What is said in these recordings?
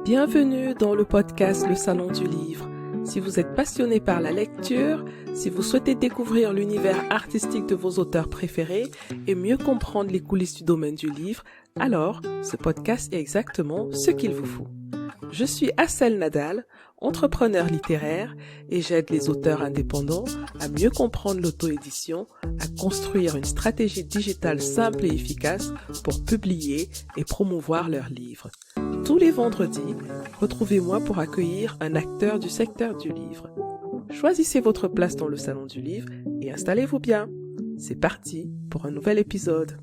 Bienvenue dans le podcast Le Salon du Livre. Si vous êtes passionné par la lecture, si vous souhaitez découvrir l'univers artistique de vos auteurs préférés et mieux comprendre les coulisses du domaine du livre, alors ce podcast est exactement ce qu'il vous faut. Je suis Assel Nadal, entrepreneur littéraire et j'aide les auteurs indépendants à mieux comprendre l'auto-édition, à construire une stratégie digitale simple et efficace pour publier et promouvoir leurs livres. Tous les vendredis, retrouvez-moi pour accueillir un acteur du secteur du livre. Choisissez votre place dans le salon du livre et installez-vous bien. C'est parti pour un nouvel épisode.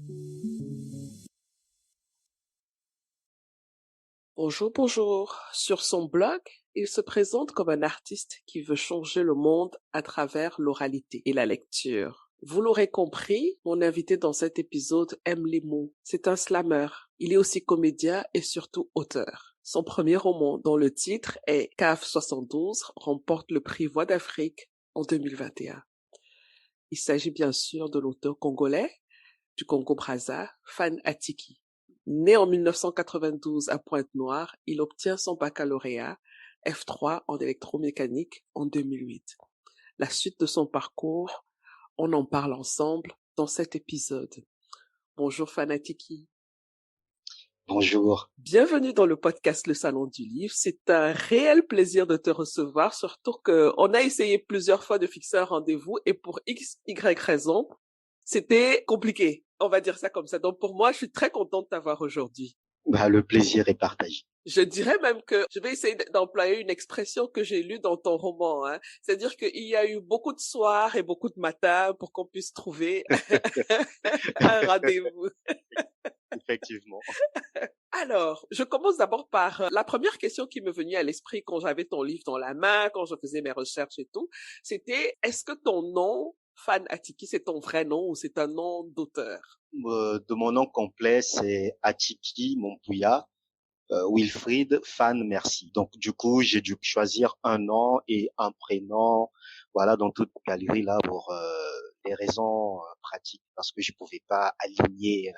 Bonjour. Sur son blog, il se présente comme un artiste qui veut changer le monde à travers l'oralité et la lecture. Vous l'aurez compris, mon invité dans cet épisode aime les mots. C'est un slammer. Il est aussi comédien et surtout auteur. Son premier roman, dont le titre est CAF 72, remporte le prix Voix d'Afrique en 2021. Il s'agit bien sûr de l'auteur congolais du Congo-Brazza, Fan Atiki. Né en 1992 à Pointe-Noire, il obtient son baccalauréat F3 en électromécanique en 2008. La suite de son parcours, on en parle ensemble dans cet épisode. Bonjour Fan Atiki. Bonjour. Bienvenue dans le podcast Le Salon du Livre. C'est un réel plaisir de te recevoir, surtout qu'on a essayé plusieurs fois de fixer un rendez-vous et pour X, Y raison, c'était compliqué. On va dire ça comme ça. Donc pour moi, je suis très contente de t'avoir aujourd'hui. Le plaisir est partagé. Je dirais même que je vais essayer d'employer une expression que j'ai lue dans ton roman. C'est-à-dire qu'il y a eu beaucoup de soirs et beaucoup de matins pour qu'on puisse trouver un rendez-vous. Effectivement. Alors, je commence d'abord par la première question qui me venait à l'esprit quand j'avais ton livre dans la main, quand je faisais mes recherches et tout. C'était, est-ce que ton nom, Fan Atiki, c'est ton vrai nom ou c'est un nom d'auteur? De mon nom complet, c'est Atiki Mompouya, Wilfried Fan Merci. Donc du coup, j'ai dû choisir un nom et un prénom, voilà, dans toute galerie là pour des raisons pratiques, parce que je pouvais pas aligner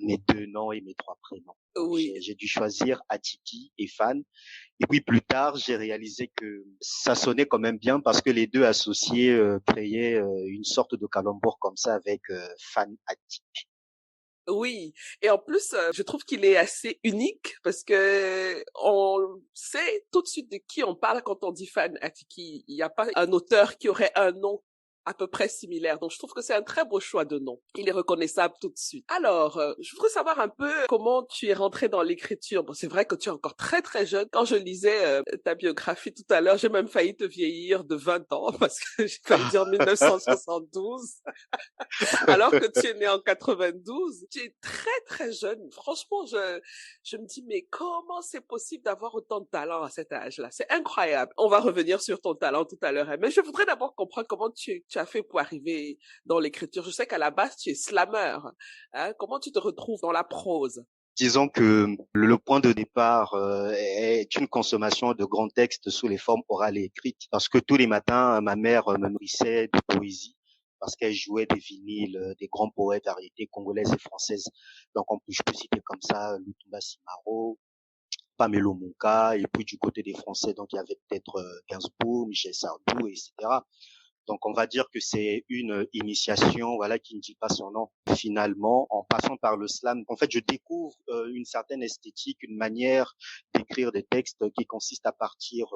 mes deux noms et mes trois prénoms. Donc, Oui. j'ai dû choisir Atiki et Fan. Et puis plus tard, j'ai réalisé que ça sonnait quand même bien parce que les deux associés créaient une sorte de calembour comme ça avec Fan Atiki. Oui, et en plus, je trouve qu'il est assez unique parce que on sait tout de suite de qui on parle quand on dit Fan Atiki. Il n'y a pas un auteur qui aurait un nom à peu près similaire. Donc, je trouve que c'est un très beau choix de nom. Il est reconnaissable tout de suite. Alors, je voudrais savoir un peu comment tu es rentré dans l'écriture. Bon, c'est vrai que tu es encore très, très jeune. Quand je lisais ta biographie tout à l'heure, j'ai même failli te vieillir de 20 ans parce que j'ai failli dire 1972. Alors que tu es né en 92. Tu es très, très jeune. Franchement, je me dis, mais comment c'est possible d'avoir autant de talent à cet âge-là? C'est incroyable. On va revenir sur ton talent tout à l'heure. Mais je voudrais d'abord comprendre comment tu as fait pour arriver dans l'écriture. Je sais qu'à la base, tu es slammer. Comment tu te retrouves dans la prose? Disons que le point de départ est une consommation de grands textes sous les formes orales et écrites. Parce que tous les matins, ma mère me nourrissait de poésie parce qu'elle jouait des vinyles, des grands poètes variétés congolaises et françaises. Donc je peux citer comme ça Lutumba Simaro, Pamelo Monka, et puis du côté des Français, donc il y avait peut-être Gainsbourg, Michel Sardou, etc. Donc on va dire que c'est une initiation, voilà, qui ne dit pas son nom. Finalement, en passant par le slam, en fait, je découvre une certaine esthétique, une manière d'écrire des textes qui consiste à partir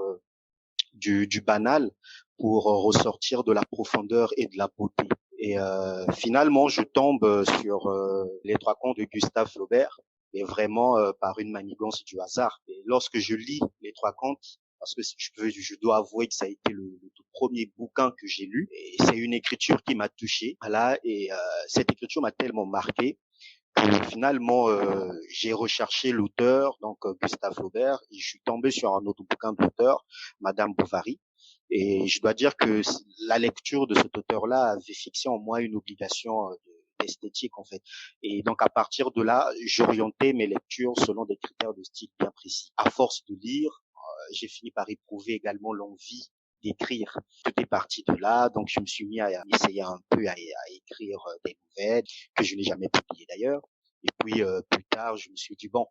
du banal pour ressortir de la profondeur et de la beauté. Et finalement, je tombe sur les trois contes de Gustave Flaubert, et vraiment par une manigance du hasard. Et lorsque je lis les trois contes, parce que je dois avouer que ça a été le tout premier bouquin que j'ai lu, et c'est une écriture qui m'a touché, voilà, et cette écriture m'a tellement marqué que finalement j'ai recherché l'auteur, donc Gustave Flaubert, et je suis tombé sur un autre bouquin d'auteur, Madame Bovary, et je dois dire que la lecture de cet auteur-là avait fixé en moi une obligation d'esthétique en fait. Et donc à partir de là, j'orientais mes lectures selon des critères de style bien précis. À force de lire, j'ai fini par éprouver également l'envie d'écrire. Tout est parti de là, donc je me suis mis à essayer un peu à écrire des nouvelles que je n'ai jamais publiées d'ailleurs. Et puis plus tard, je me suis dit bon,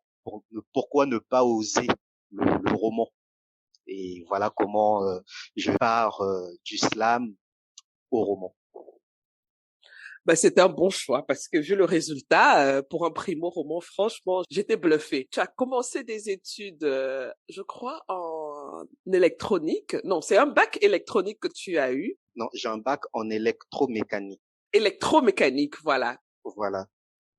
pourquoi ne pas oser le roman. Et voilà comment je pars du slam au roman. Ben, c'était un bon choix parce que vu le résultat, pour un primo-roman, franchement, j'étais bluffée. Tu as commencé des études, je crois, en électronique. Non, c'est un bac électronique que tu as eu. Non, j'ai un bac en électromécanique. Électromécanique, voilà. Voilà.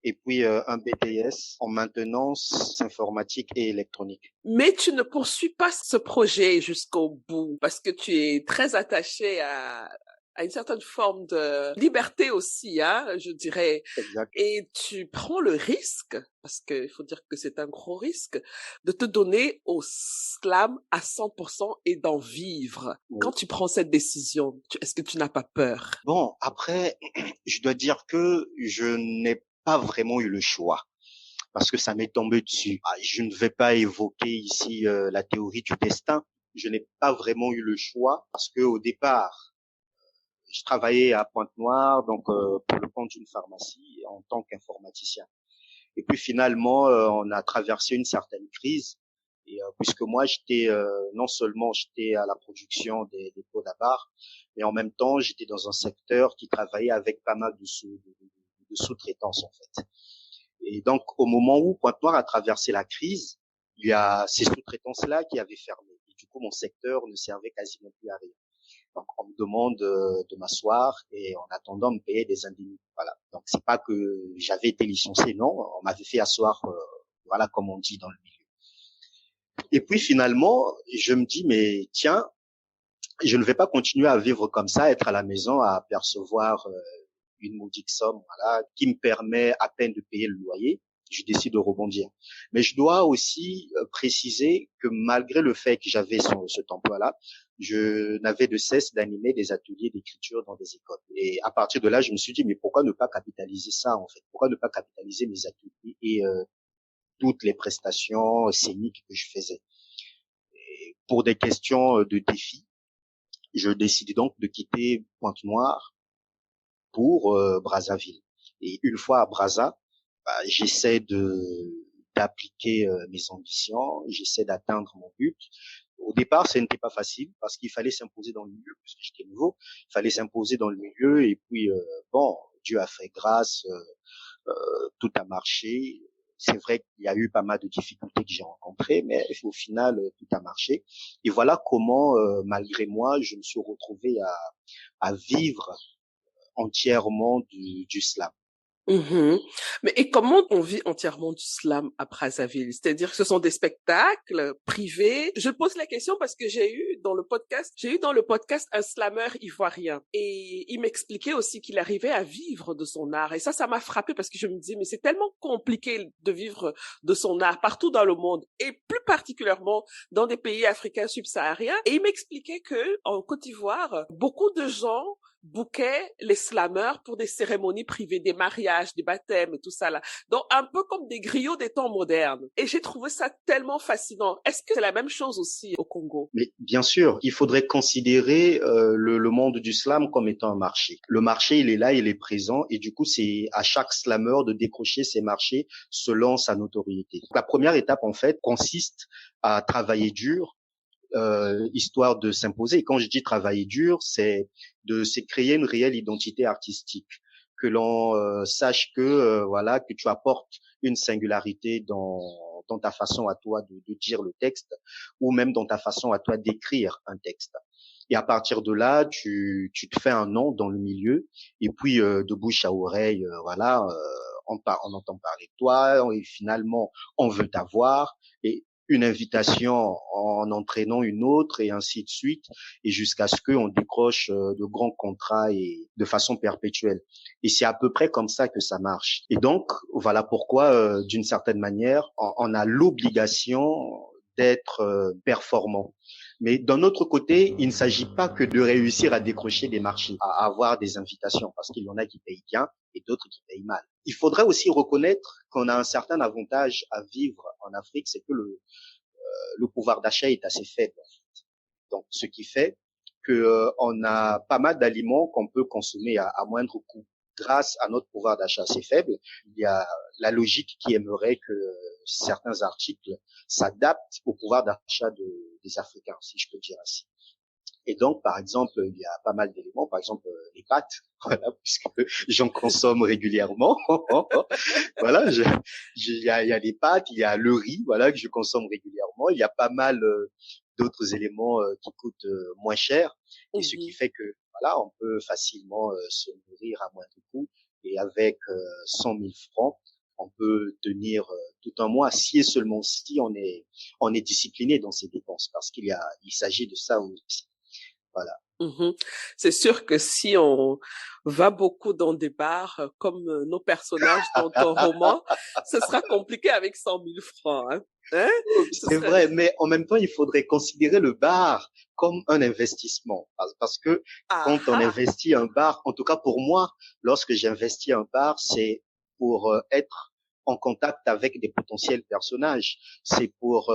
Et puis un BTS en maintenance informatique et électronique. Mais tu ne poursuis pas ce projet jusqu'au bout parce que tu es très attaché à une certaine forme de liberté aussi, hein, je dirais. Exact. Et tu prends le risque, parce qu'il faut dire que c'est un gros risque, de te donner au slam à 100% et d'en vivre. Oui. Quand tu prends cette décision, est-ce que tu n'as pas peur? Bon, après, je dois dire que je n'ai pas vraiment eu le choix parce que ça m'est tombé dessus. Je ne vais pas évoquer ici la théorie du destin. Je n'ai pas vraiment eu le choix parce que au départ, je travaillais à Pointe-Noire, donc pour le compte d'une pharmacie en tant qu'informaticien. Et puis finalement, on a traversé une certaine crise. Et puisque moi, j'étais non seulement j'étais à la production des pots d'abar, mais en même temps, j'étais dans un secteur qui travaillait avec pas mal de sous-traitance en fait. Et donc, au moment où Pointe-Noire a traversé la crise, il y a ces sous-traitances-là qui avaient fermé. Et du coup, mon secteur ne servait quasiment plus à rien. Donc, on me demande de m'asseoir et en attendant, me payer des indemnités. Voilà. Donc, c'est pas que j'avais été licencié, non. On m'avait fait asseoir, voilà, comme on dit dans le milieu. Et puis, finalement, je me dis, mais tiens, je ne vais pas continuer à vivre comme ça, être à la maison, à percevoir une maudite somme, voilà, qui me permet à peine de payer le loyer. Je décide de rebondir. Mais je dois aussi préciser que malgré le fait que j'avais cet emploi-là, je n'avais de cesse d'animer des ateliers d'écriture dans des écoles. Et à partir de là, je me suis dit, mais pourquoi ne pas capitaliser ça, en fait? Pourquoi ne pas capitaliser mes ateliers et toutes les prestations scéniques que je faisais? Et pour des questions de défi, je décidai donc de quitter Pointe-Noire pour Brazzaville. Et une fois à Brazza, j'essaie d'appliquer mes ambitions, j'essaie d'atteindre mon but. Au départ, ce n'était pas facile parce qu'il fallait s'imposer dans le milieu, puisque j'étais nouveau. Il fallait s'imposer dans le milieu et puis bon, Dieu a fait grâce, tout a marché. C'est vrai qu'il y a eu pas mal de difficultés que j'ai rencontrées, mais au final, tout a marché. Et voilà comment, malgré moi, je me suis retrouvé à vivre entièrement du slam. Mhm. Mais et comment on vit entièrement du slam à Brazzaville? C'est-à-dire que ce sont des spectacles privés. Je pose la question parce que j'ai eu dans le podcast un slameur ivoirien et il m'expliquait aussi qu'il arrivait à vivre de son art. Et ça m'a frappé parce que je me dis, mais c'est tellement compliqué de vivre de son art partout dans le monde et plus particulièrement dans des pays africains subsahariens. Et il m'expliquait que en Côte d'Ivoire, beaucoup de gens bouquaient les slameurs pour des cérémonies privées, des mariages, des baptêmes et tout ça là. Donc un peu comme des griots des temps modernes. Et j'ai trouvé ça tellement fascinant. Est-ce que c'est la même chose aussi au Congo? Mais bien sûr, il faudrait considérer le monde du slam comme étant un marché. Le marché, il est là, il est présent, et du coup, c'est à chaque slameur de décrocher ses marchés selon sa notoriété. La première étape, en fait, consiste à travailler dur, histoire de s'imposer. Et quand je dis travailler dur, c'est de se créer une réelle identité artistique, que l'on sache que voilà, que tu apportes une singularité dans ta façon à toi de dire le texte, ou même dans ta façon à toi d'écrire un texte. Et à partir de là, tu te fais un nom dans le milieu, et puis de bouche à oreille, voilà, on entend parler de toi, et finalement on veut t'avoir, et une invitation en entraînant une autre et ainsi de suite, et jusqu'à ce qu'on décroche de grands contrats et de façon perpétuelle. Et c'est à peu près comme ça que ça marche. Et donc, voilà pourquoi, d'une certaine manière, on a l'obligation d'être performant. Mais d'un autre côté, il ne s'agit pas que de réussir à décrocher des marchés, à avoir des invitations, parce qu'il y en a qui payent bien et d'autres qui payent mal. Il faudrait aussi reconnaître qu'on a un certain avantage à vivre en Afrique, c'est que le pouvoir d'achat est assez faible. Donc, ce qui fait que on a pas mal d'aliments qu'on peut consommer à moindre coût. grâce à notre pouvoir d'achat assez faible, il y a la logique qui aimerait que certains articles s'adaptent au pouvoir d'achat des Africains, si je peux dire ainsi. Et donc, par exemple, il y a pas mal d'éléments, par exemple les pâtes, voilà, puisque j'en consomme régulièrement. Voilà, il y a les pâtes, il y a le riz, voilà, que je consomme régulièrement. Il y a pas mal d'autres éléments qui coûtent moins cher, et ce qui Mhm. fait que voilà, on peut facilement se nourrir à moindre coût. Et avec 100 000 francs, on peut tenir tout un mois, si et seulement si on est discipliné dans ses dépenses, parce il s'agit de ça aussi. Voilà. Mhm. C'est sûr que si on va beaucoup dans des bars, comme nos personnages dans ton roman, ce sera compliqué avec 100 000 francs, hein? Hein? Ce C'est serait... vrai, mais en même temps, il faudrait considérer le bar comme un investissement. Parce que Ah quand on ah! investit un bar, en tout cas pour moi, lorsque j'investis un bar, c'est pour être en contact avec des potentiels personnages. C'est pour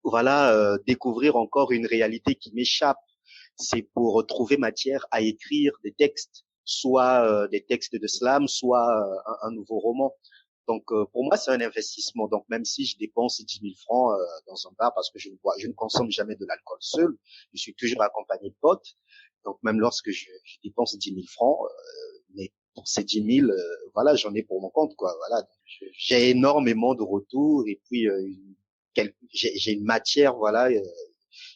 voilà découvrir encore une réalité qui m'échappe. C'est pour trouver matière à écrire des textes, soit des textes de slam, soit un nouveau roman. Donc pour moi c'est un investissement. Donc même si je dépense 10 000 francs dans un bar parce que je ne consomme jamais de l'alcool seul, je suis toujours accompagné de potes. Donc même lorsque je dépense 10 000 francs, mais pour ces 10 000, voilà, j'en ai pour mon compte, quoi. Voilà, donc, j'ai énormément de retours et puis j'ai une matière, voilà,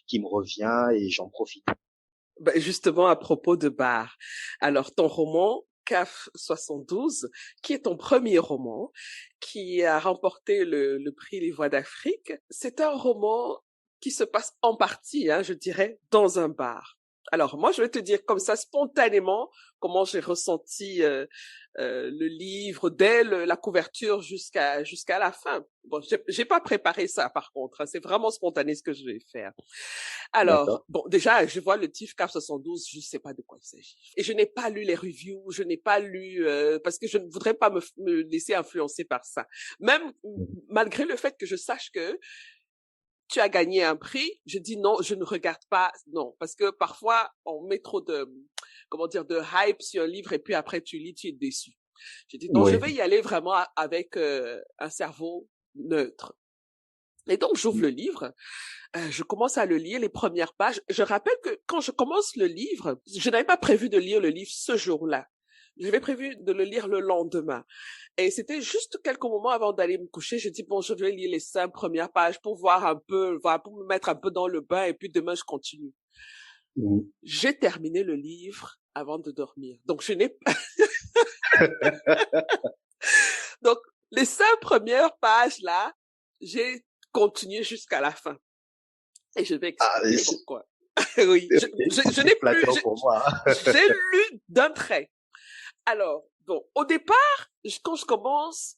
qui me revient et j'en profite. Ben, justement, à propos de bar. Alors, ton roman, CAF 72, qui est ton premier roman, qui a remporté le prix Les Voix d'Afrique, c'est un roman qui se passe en partie, hein, je dirais, dans un bar. Alors, moi, je vais te dire comme ça, spontanément, comment j'ai ressenti le livre dès la couverture jusqu'à la fin. Bon, j'ai pas préparé ça, par contre, hein, c'est vraiment spontané ce que je vais faire. Alors, D'accord. bon, déjà, je vois le TIFF CAF 72, je sais pas de quoi il s'agit. Et je n'ai pas lu les reviews, je n'ai pas lu, parce que je ne voudrais pas me laisser influencer par ça. Même malgré le fait que je sache que tu as gagné un prix, je dis non, je ne regarde pas, non, parce que parfois on met trop de, comment dire, de hype sur un livre et puis après tu lis, tu es déçu. Je dis non, je Oui. vais y aller vraiment avec un cerveau neutre. Et donc j'ouvre le livre, je commence à le lire, les premières pages. Je rappelle que quand je commence le livre, je n'avais pas prévu de lire le livre ce jour-là. J'avais prévu de le lire le lendemain. Et c'était juste quelques moments avant d'aller me coucher. Je dis, bon, je vais lire les 5 premières pages pour voir un peu, voilà, pour me mettre un peu dans le bain et puis demain je continue. Mhm. J'ai terminé le livre avant de dormir. Donc je n'ai pas, donc les 5 premières pages là, j'ai continué jusqu'à la fin. Et je vais Ah, expliquer pourquoi. Oui, je c'est n'ai plus, flatteur pour moi. j'ai lu d'un trait. Alors, bon, au départ, quand je commence,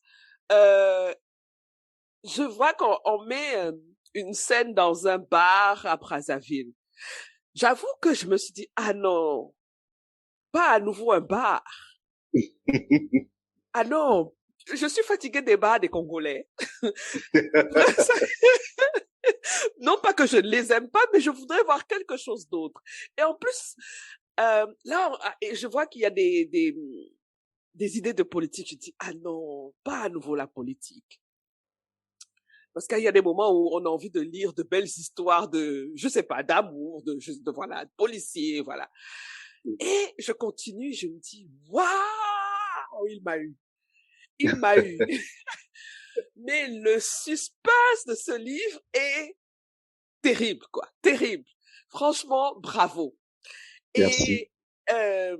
euh, je vois qu'on met une scène dans un bar à Brazzaville. J'avoue que je me suis dit, ah non, pas à nouveau un bar. Ah non, je suis fatiguée des bars des Congolais. Non pas que je ne les aime pas, mais je voudrais voir quelque chose d'autre. Et en plus, là, je vois qu'il y a des idées de politique. Je dis, ah non, pas à nouveau la politique. Parce qu'il y a des moments où on a envie de lire de belles histoires de, je sais pas, d'amour, voilà, de policiers, voilà. Et je continue, je me dis, waouh, il m'a eu. Il m'a eu. Mais le suspense de ce livre est terrible, quoi. Terrible. Franchement, bravo. Merci. Et euh,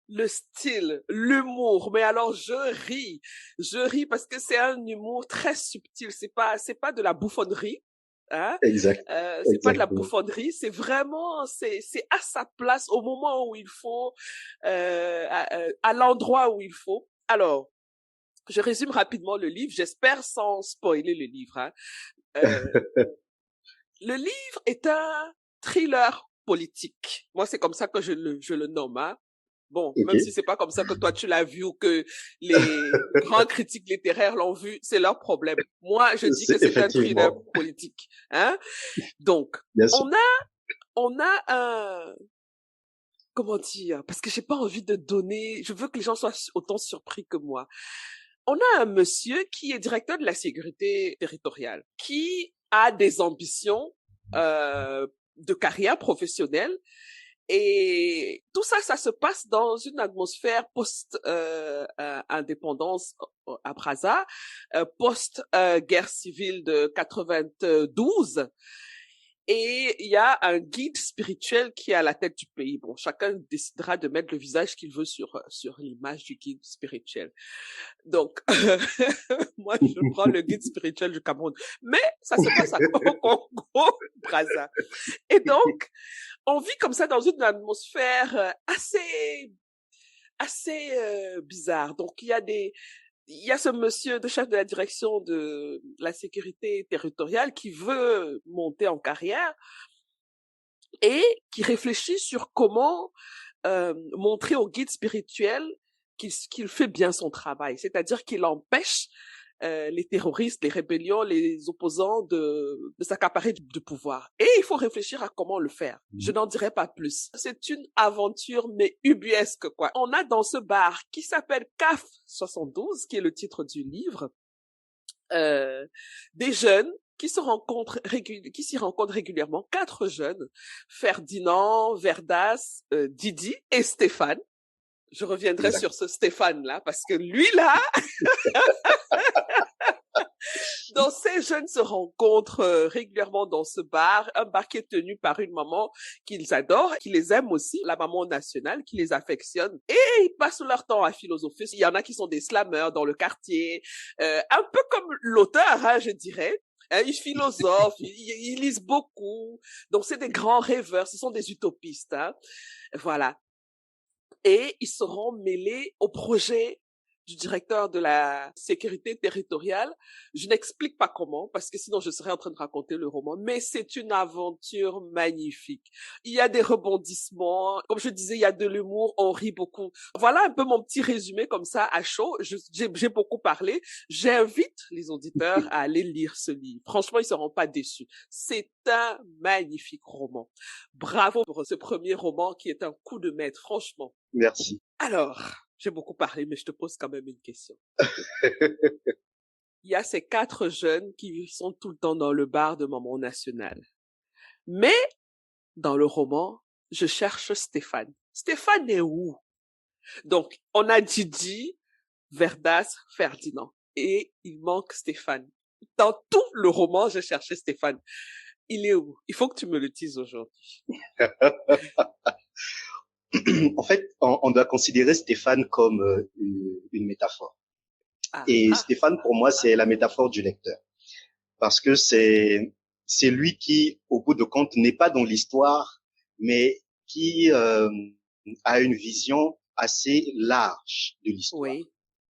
le style, l'humour, mais alors je ris parce que c'est un humour très subtil. C'est pas de la bouffonnerie, hein. Exact. C'est pas de la Exactement. bouffonnerie. C'est vraiment, c'est à sa place au moment où il faut, à l'endroit où il faut. Alors, je résume rapidement le livre. J'espère sans spoiler le livre, hein. Euh, le livre est un thriller politique. Moi, c'est comme ça que je le nomme, hein. Bon, même si Ok. c'est pas comme ça que toi tu l'as vu ou que les grands critiques littéraires l'ont vu, c'est leur problème. Moi, je dis que C'est c'est un thriller effectivement. politique, hein. Donc, Bien sûr. on a, on a comment dire, parce que j'ai pas envie de donner, je veux que les gens soient autant surpris que moi. On a un monsieur qui est directeur de la sécurité territoriale, qui a des ambitions de carrière professionnelle. Et tout ça, ça se passe dans une atmosphère post-indépendance à Brazza, post-guerre civile de 92. Et il y a un guide spirituel qui est à la tête du pays. Bon, chacun décidera de mettre le visage qu'il veut sur l'image du guide spirituel. Donc, moi, je prends le guide spirituel du Cameroun. Mais ça se passe au Congo, Brazza. Et donc, on vit comme ça dans une atmosphère assez bizarre. Donc, il y a ce monsieur de chef de la direction de la sécurité territoriale qui veut monter en carrière et qui réfléchit sur comment montrer au guide spirituel qu'il fait bien son travail. C'est-à-dire qu'il empêche les terroristes, les rébellions, les opposants de s'accaparer du pouvoir. Et il faut réfléchir à comment le faire. Je n'en dirai pas plus. C'est une aventure, mais ubuesque, quoi. On a dans ce bar qui s'appelle CAF 72, qui est le titre du livre, des jeunes qui s'y rencontrent régulièrement, 4 jeunes, Ferdinand, Verdas, Didi et Stéphane. Je reviendrai sur ce Stéphane-là, parce que lui, là, donc ces jeunes se rencontrent régulièrement dans ce bar, un bar qui est tenu par une maman qu'ils adorent, qui les aime aussi, la maman nationale, qui les affectionne. Et ils passent leur temps à philosopher. Il y en a qui sont des slammeurs dans le quartier, un peu comme l'auteur, hein, je dirais. Ils philosophent, ils lisent beaucoup. Donc c'est des grands rêveurs, ce sont des utopistes. Hein. Voilà. Et ils seront mêlés au projet du directeur de la sécurité territoriale. Je n'explique pas comment, parce que sinon je serais en train de raconter le roman, mais c'est une aventure magnifique. Il y a des rebondissements, comme je disais, il y a de l'humour, on rit beaucoup. Voilà un peu mon petit résumé comme ça à chaud. J'ai beaucoup parlé. J'invite les auditeurs à aller lire ce livre. Franchement, ils seront pas déçus. C'est un magnifique roman. Bravo pour ce premier roman qui est un coup de maître, franchement. Merci. Alors, j'ai beaucoup parlé, mais je te pose quand même une question. Il y a ces 4 jeunes qui sont tout le temps dans le bar de Maman Nationale. Mais, dans le roman, je cherche Stéphane. Stéphane est où? Donc, on a Didi, Verdas, Ferdinand. Et il manque Stéphane. Dans tout le roman, je cherchais Stéphane. Il est où? Il faut que tu me le dises aujourd'hui. En fait, on doit considérer Stéphane comme une métaphore. Stéphane, pour moi, c'est la métaphore du lecteur. Parce que c'est lui qui, au bout de compte, n'est pas dans l'histoire, mais qui a une vision assez large de l'histoire. Oui.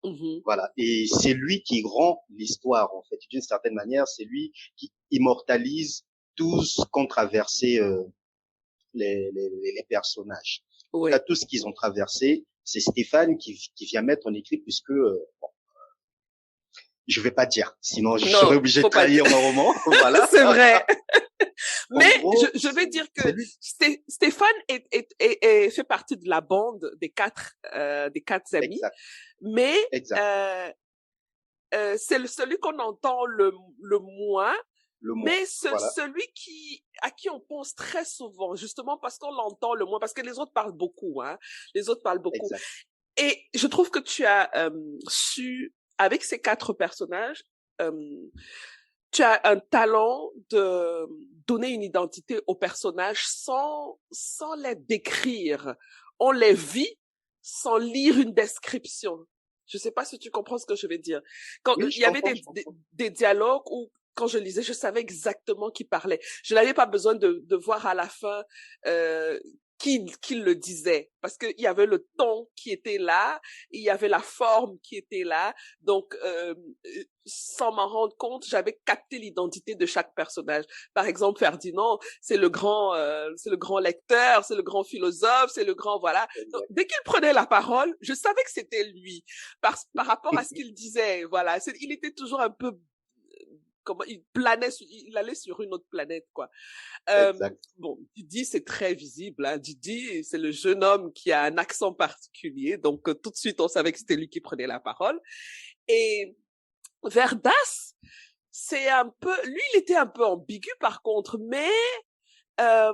Mm-hmm. Voilà. Et c'est lui qui rend l'histoire, en fait. D'une certaine manière, c'est lui qui immortalise tout ce qu'ont traversé les personnages. Oui. Tout ce qu'ils ont traversé, c'est Stéphane qui vient mettre en écrit, puisque je vais pas dire, sinon je serais obligé de trahir mon roman. Voilà. C'est vrai. Mais gros, je vais dire que Stéphane fait partie de la bande des 4 amis, exact. mais c'est celui qu'on entend le moins. Mais voilà. celui à qui on pense très souvent, justement parce qu'on l'entend le moins, parce que les autres parlent beaucoup, hein. Les autres parlent beaucoup. Exact. Et je trouve que tu as su, avec ces 4 personnages, tu as un talent de donner une identité aux personnages sans les décrire. On les vit sans lire une description. Je sais pas si tu comprends ce que je veux dire. Quand il y avait des dialogues où, quand je lisais, je savais exactement qui parlait. Je n'avais pas besoin de voir à la fin qui le disait, parce qu'il y avait le ton qui était là, il y avait la forme qui était là. Donc, sans m'en rendre compte, j'avais capté l'identité de chaque personnage. Par exemple, Ferdinand, c'est le grand lecteur, c'est le grand philosophe, c'est le grand voilà. Donc, dès qu'il prenait la parole, je savais que c'était lui par rapport à ce qu'il disait. Voilà, il était toujours un peu, comment il planait, il allait sur une autre planète, quoi. Exact. Bon, Didi, c'est très visible. Hein. Didi, c'est le jeune homme qui a un accent particulier. Donc, tout de suite, on savait que c'était lui qui prenait la parole. Et Verdas, c'est un peu... Lui, il était un peu ambigu, par contre. Mais... Euh,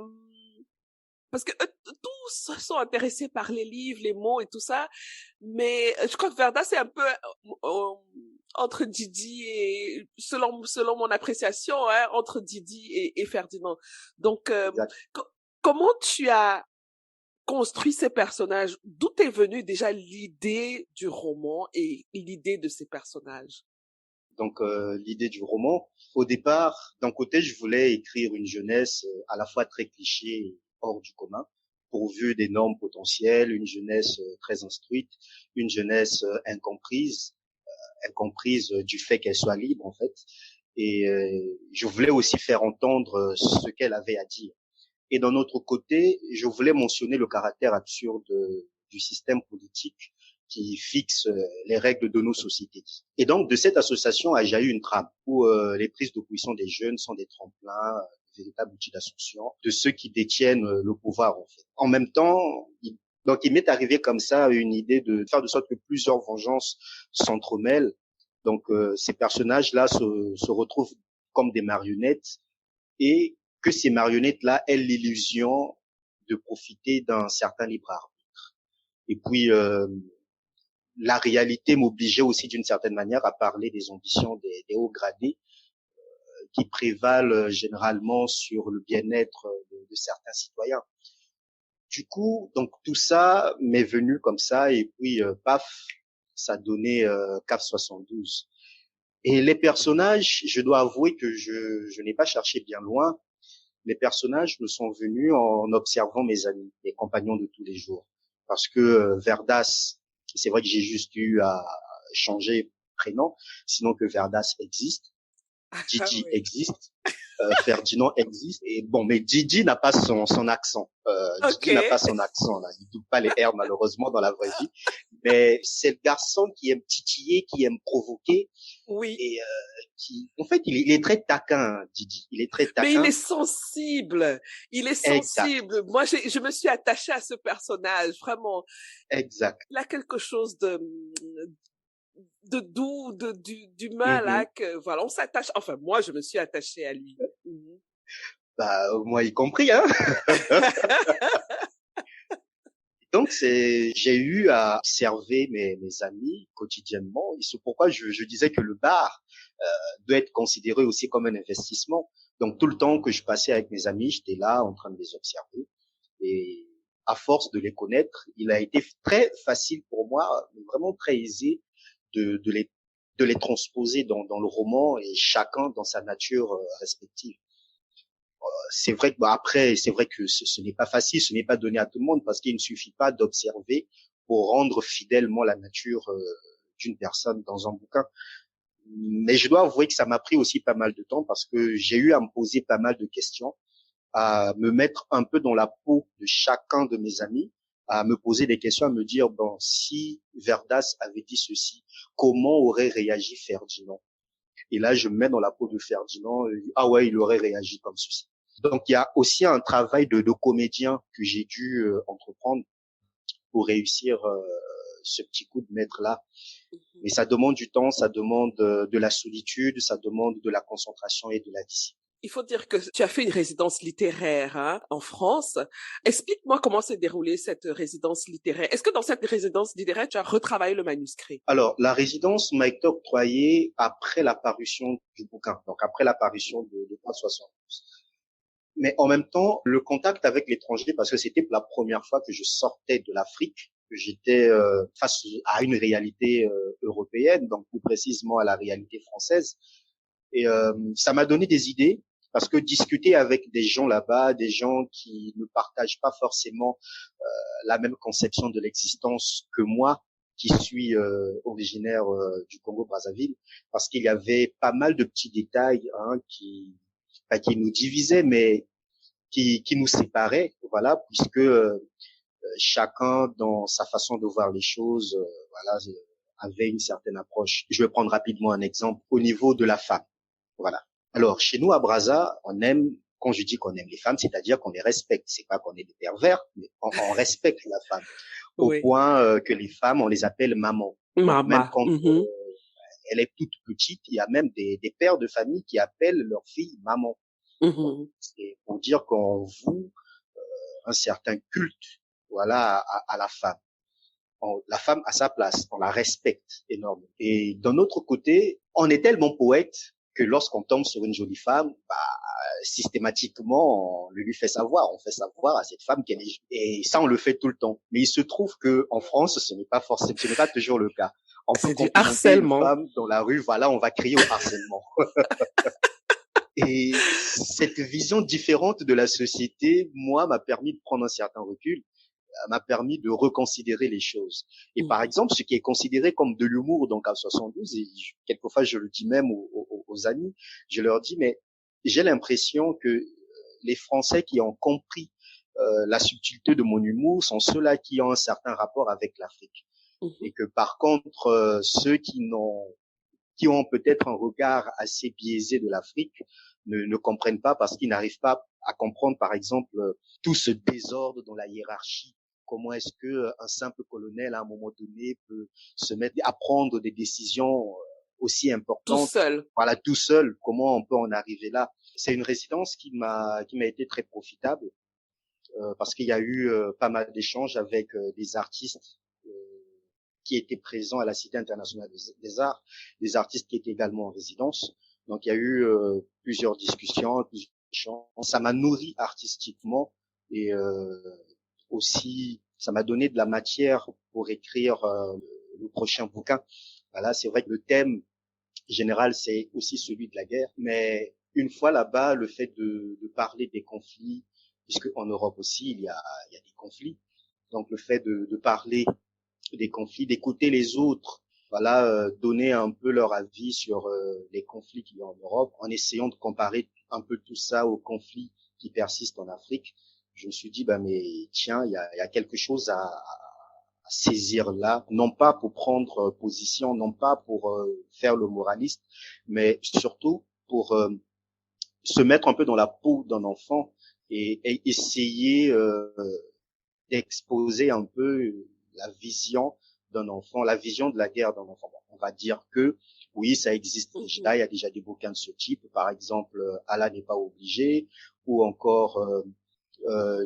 parce que tous sont intéressés par les livres, les mots et tout ça. Mais je crois que Verdas, c'est un peu... entre Didi et selon mon appréciation hein, entre Didi et Ferdinand. Donc Exact. Comment tu as construit ces personnages? D'où est venue déjà l'idée du roman et l'idée de ces personnages? Donc l'idée du roman, au départ, d'un côté, je voulais écrire une jeunesse à la fois très cliché et hors du commun, pourvue d'énormes potentiels, une jeunesse très instruite, une jeunesse incomprise du fait qu'elle soit libre en fait. Et je voulais aussi faire entendre ce qu'elle avait à dire. Et d'un autre côté, je voulais mentionner le caractère absurde du système politique qui fixe les règles de nos sociétés. Et donc, de cette association a jailli une trame où les prises de position des jeunes sont des tremplins, des véritables outils d'ascension de ceux qui détiennent le pouvoir, en fait. En même temps, donc il m'est arrivé comme ça une idée de faire de sorte que plusieurs vengeances s'entremêlent. Donc, ces personnages-là se retrouvent comme des marionnettes et que ces marionnettes-là aient l'illusion de profiter d'un certain libre arbitre. Et puis, la réalité m'obligeait aussi d'une certaine manière à parler des ambitions des hauts gradés qui prévalent généralement sur le bien-être de certains citoyens. Du coup, donc tout ça m'est venu comme ça et puis paf, ça donnait CAF 72. Et les personnages, je dois avouer que je n'ai pas cherché bien loin. Les personnages me sont venus en observant mes amis, mes compagnons de tous les jours. Parce que Verdas, c'est vrai que j'ai juste eu à changer prénom, sinon que Verdas existe, Ah Didi oui. existe, Ferdinand existe. Et bon, mais Didi n'a pas son accent. Ok. Didi n'a pas son accent là. Il double pas les R malheureusement dans la vraie vie. Mais c'est le garçon qui aime titiller, qui aime provoquer Oui. et qui, en fait, il est très taquin, Didi. Il est très Mais il est taquin. sensible. Il est Exact, sensible. Moi, je me suis attachée à ce personnage. Vraiment. exact. Il a quelque chose de doux, d'humain là Mhm. que voilà, on s'attache. Enfin, moi, je me suis attachée à lui. Mhm. Bah, moi y compris, hein. Donc, j'ai eu à observer mes amis quotidiennement. Et c'est pourquoi je disais que le bar doit être considéré aussi comme un investissement. Donc, tout le temps que je passais avec mes amis, j'étais là en train de les observer. Et à force de les connaître, il a été très facile pour moi, vraiment très aisé de les transposer dans le roman et chacun dans sa nature respective. C'est vrai que bah, après, c'est vrai que ce n'est pas facile, ce n'est pas donné à tout le monde parce qu'il ne suffit pas d'observer pour rendre fidèlement la nature d'une personne dans un bouquin. Mais je dois avouer que ça m'a pris aussi pas mal de temps parce que j'ai eu à me poser pas mal de questions, à me mettre un peu dans la peau de chacun de mes amis, à me poser des questions, à me dire, bon, si Verdas avait dit ceci, comment aurait réagi Ferdinand? Et là, je me mets dans la peau de Ferdinand, et, ah ouais, il aurait réagi comme ceci. Donc, il y a aussi un travail de comédien que j'ai dû entreprendre pour réussir ce petit coup de maître-là. Mais ça demande du temps, ça demande de la solitude, ça demande de la concentration et de la discipline. Il faut dire que tu as fait une résidence littéraire hein, en France. Explique-moi comment s'est déroulée cette résidence littéraire. Est-ce que dans cette résidence littéraire, tu as retravaillé le manuscrit? Alors, la résidence m'a été octroyée après la parution du bouquin, donc après la parution de 72. Mais en même temps, le contact avec l'étranger, parce que c'était la première fois que je sortais de l'Afrique, que j'étais face à une réalité européenne, donc plus précisément à la réalité française. Et ça m'a donné des idées, parce que discuter avec des gens là-bas, des gens qui ne partagent pas forcément la même conception de l'existence que moi, qui suis originaire du Congo-Brazzaville, parce qu'il y avait pas mal de petits détails hein, qui nous divisaient, mais qui nous séparaient, voilà, puisque chacun dans sa façon de voir les choses, voilà, avait une certaine approche. Je vais prendre rapidement un exemple au niveau de la femme. Voilà. Alors, chez nous, à Brazza, on aime, quand je dis qu'on aime les femmes, c'est-à-dire qu'on les respecte. C'est pas qu'on est des pervers, mais on respecte la femme. Au Oui. point que les femmes, on les appelle maman. Donc, même Mama. quand Mhm. elle est toute petite, il y a même des pères de famille qui appellent leur fille maman. Donc, Mhm. c'est pour dire qu'on voue un certain culte, voilà, à la femme. La femme a sa place, on la respecte énormément. Et d'un autre côté, on est tellement poète que lorsqu'on tombe sur une jolie femme, systématiquement, on le lui fait savoir. On fait savoir à cette femme qu'elle est, et ça, on le fait tout le temps. Mais il se trouve que en France, ce n'est pas forcément, ce n'est pas toujours le cas. On peut C'est du complimenter une harcèlement. femme dans la rue, voilà, on va crier au harcèlement. Et cette vision différente de la société, moi, m'a permis de prendre un certain recul, m'a permis de reconsidérer les choses. Et par Mhm. exemple, ce qui est considéré comme de l'humour dans Cap 72, et quelquefois je le dis même aux amis, je leur dis, mais j'ai l'impression que les Français qui ont compris la subtilité de mon humour sont ceux-là qui ont un certain rapport avec l'Afrique. Mhm. Et que par contre, ceux qui ont peut-être un regard assez biaisé de l'Afrique ne comprennent pas parce qu'ils n'arrivent pas à comprendre, par exemple, tout ce désordre dans la hiérarchie. Comment est-ce que un simple colonel, à un moment donné, peut se mettre à prendre des décisions aussi Tout importantes, seul. voilà, tout seul. Comment on peut en arriver là? C'est une résidence qui m'a été très profitable parce qu'il y a eu pas mal d'échanges avec des artistes euh, qui étaient présents à la Cité internationale des arts, des artistes qui étaient également en résidence. Donc il y a eu plusieurs discussions, plusieurs échanges. Ça m'a nourri artistiquement et aussi ça m'a donné de la matière pour écrire le prochain bouquin. Voilà, c'est vrai que le thème général c'est aussi celui de la guerre, mais une fois là-bas, le fait de parler des conflits, puisque en Europe aussi il y a des conflits, donc le fait de parler des conflits, d'écouter les autres, voilà, donner un peu leur avis sur les conflits qu'il y a en Europe, en essayant de comparer un peu tout ça aux conflits qui persistent en Afrique. Je me suis dit, bah mais tiens, il y a quelque chose à saisir là, non pas pour prendre position, non pas pour faire le moraliste, mais surtout pour se mettre un peu dans la peau d'un enfant et essayer d'exposer un peu la vision d'un enfant, la vision de la guerre d'un enfant. Bon, on va dire que oui, ça existe Mhm. déjà, il y a déjà des bouquins de ce type, par exemple Allah n'est pas obligé, ou encore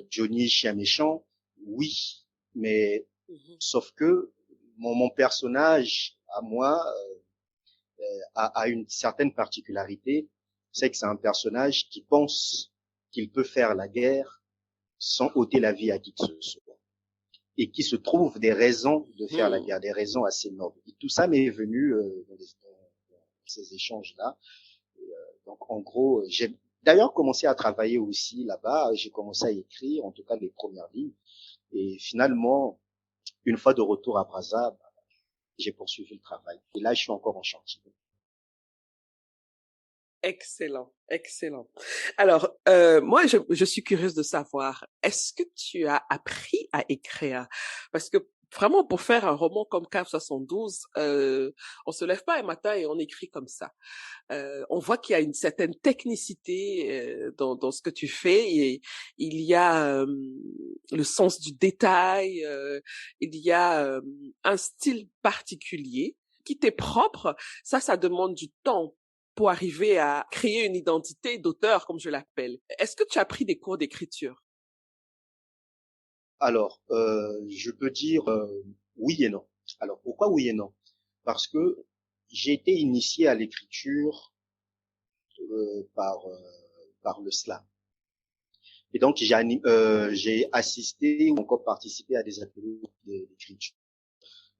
Johnny Chien méchant. Oui, mais Mhm. sauf que mon personnage à moi a une certaine particularité, c'est que c'est un personnage qui pense qu'il peut faire la guerre sans ôter la vie à qui que ce soit et qui se trouve des raisons de faire la Mhm. guerre, des raisons assez nobles. Et tout ça m'est venu dans ces échanges-là. Donc en gros, j'ai d'ailleurs commencé à travailler aussi là-bas. J'ai commencé à écrire, en tout cas les premières lignes. Et finalement, une fois de retour à Brazza, j'ai poursuivi le travail. Et là, je suis encore en chantier. Excellent, excellent. Alors, moi, je suis curieuse de savoir, est-ce que tu as appris à écrire? Parce que vraiment, pour faire un roman comme Cave 72, on se lève pas un matin et on écrit comme ça. On voit qu'il y a une certaine technicité dans ce que tu fais et il y a le sens du détail, il y a un style particulier qui t'est propre. Ça demande du temps pour arriver à créer une identité d'auteur, comme je l'appelle. Est-ce que tu as pris des cours d'écriture? Alors, je peux dire oui et non. Alors, pourquoi oui et non? Parce que j'ai été initié à l'écriture par le slam. Et donc, j'ai assisté ou encore participé à des ateliers d'écriture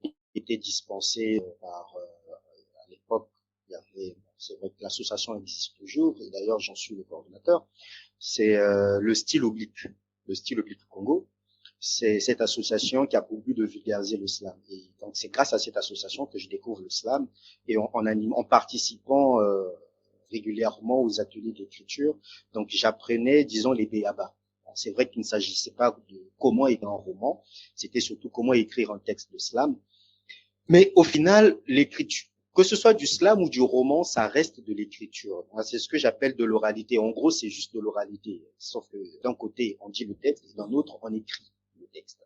qui étaient dispensés à l'époque, il y avait, c'est vrai que l'association existe toujours, et d'ailleurs, j'en suis le coordonnateur. C'est le style oblique, le style oblique Congo. C'est cette association qui a pour but de vulgariser le slam. Et donc, c'est grâce à cette association que je découvre le slam et en participant régulièrement aux ateliers d'écriture. Donc, j'apprenais, disons, les b.a.-ba. C'est vrai qu'il ne s'agissait pas de comment écrire un roman, c'était surtout comment écrire un texte de slam. Mais au final, l'écriture, que ce soit du slam ou du roman, ça reste de l'écriture. C'est ce que j'appelle de l'oralité. En gros, c'est juste de l'oralité. Sauf que d'un côté, on dit le texte, et d'un autre, on écrit le texte.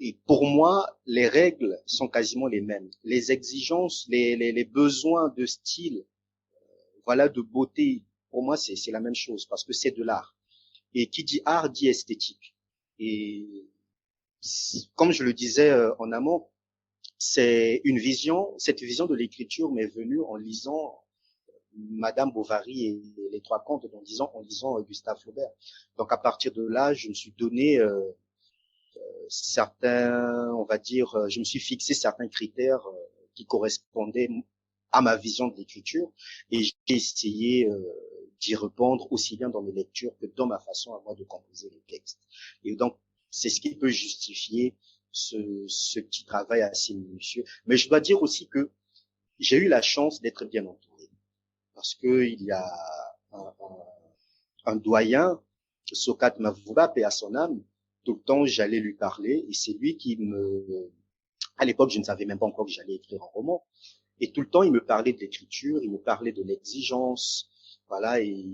Et pour moi, les règles sont quasiment les mêmes. Les exigences, les besoins de style, voilà, de beauté, pour moi, c'est la même chose parce que c'est de l'art. Et qui dit art dit esthétique. Et comme je le disais en amont, cette vision de l'écriture m'est venue en lisant Madame Bovary et les Trois Contes, en lisant Gustave Flaubert. Donc à partir de là, je me suis donné certains, on va dire, je me suis fixé certains critères qui correspondaient à ma vision de l'écriture et j'ai essayé d'y répondre aussi bien dans mes lectures que dans ma façon à moi de composer les textes. Et donc, c'est ce qui peut justifier ce petit travail assez minutieux. Mais je dois dire aussi que j'ai eu la chance d'être bien entouré parce que il y a un doyen, Sokat Mavouba, paix à son âme, tout le temps j'allais lui parler et c'est lui qui à l'époque je ne savais même pas encore que j'allais écrire un roman et tout le temps il me parlait de l'écriture, il me parlait de l'exigence, voilà, et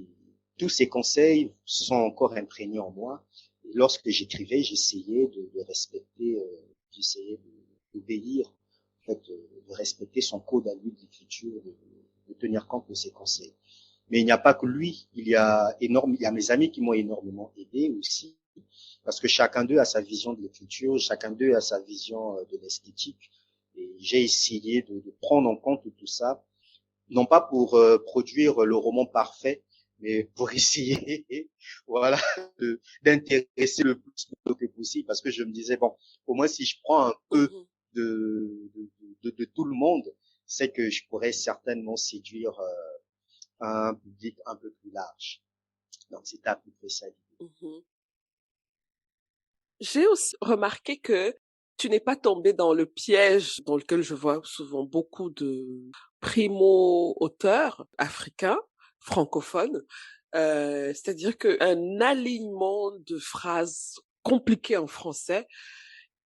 tous ces conseils sont encore imprégnés en moi. Et lorsque j'écrivais, j'essayais de respecter, j'essayais d'obéir, en fait, de respecter son code à lui de l'écriture, de tenir compte de ses conseils. Mais il n'y a pas que lui, il y a mes amis qui m'ont énormément aidé aussi, parce que chacun d'eux a sa vision de l'écriture, chacun d'eux a sa vision de l'esthétique, et j'ai essayé de prendre en compte tout ça, non pas pour produire le roman parfait, mais pour essayer, voilà, d'intéresser le plus que possible, parce que je me disais bon, au moins si je prends un peu de tout le monde, c'est que je pourrais certainement séduire un public un peu plus large. Donc c'était à peu près ça. J'ai aussi remarqué que tu n'es pas tombé dans le piège dans lequel je vois souvent beaucoup de primo-auteurs africains, francophones, c'est-à-dire qu'un alignement de phrases compliquées en français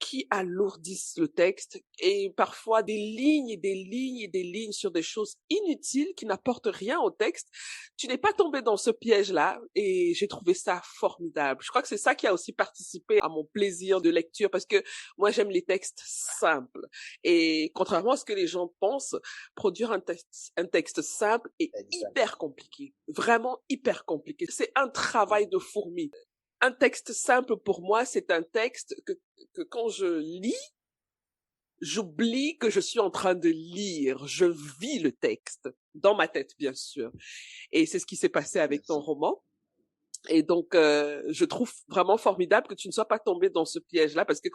qui alourdissent le texte et parfois des lignes et des lignes et des lignes sur des choses inutiles qui n'apportent rien au texte. Tu n'es pas tombé dans ce piège-là et j'ai trouvé ça formidable. Je crois que c'est ça qui a aussi participé à mon plaisir de lecture parce que moi j'aime les textes simples et contrairement à ce que les gens pensent, produire un texte simple est hyper compliqué, vraiment hyper compliqué. C'est un travail de fourmi. Un texte simple pour moi, c'est un texte que quand je lis, j'oublie que je suis en train de lire. Je vis le texte dans ma tête, bien sûr. Et c'est ce qui s'est passé avec ton roman. Et donc, je trouve vraiment formidable que tu ne sois pas tombé dans ce piège-là, parce que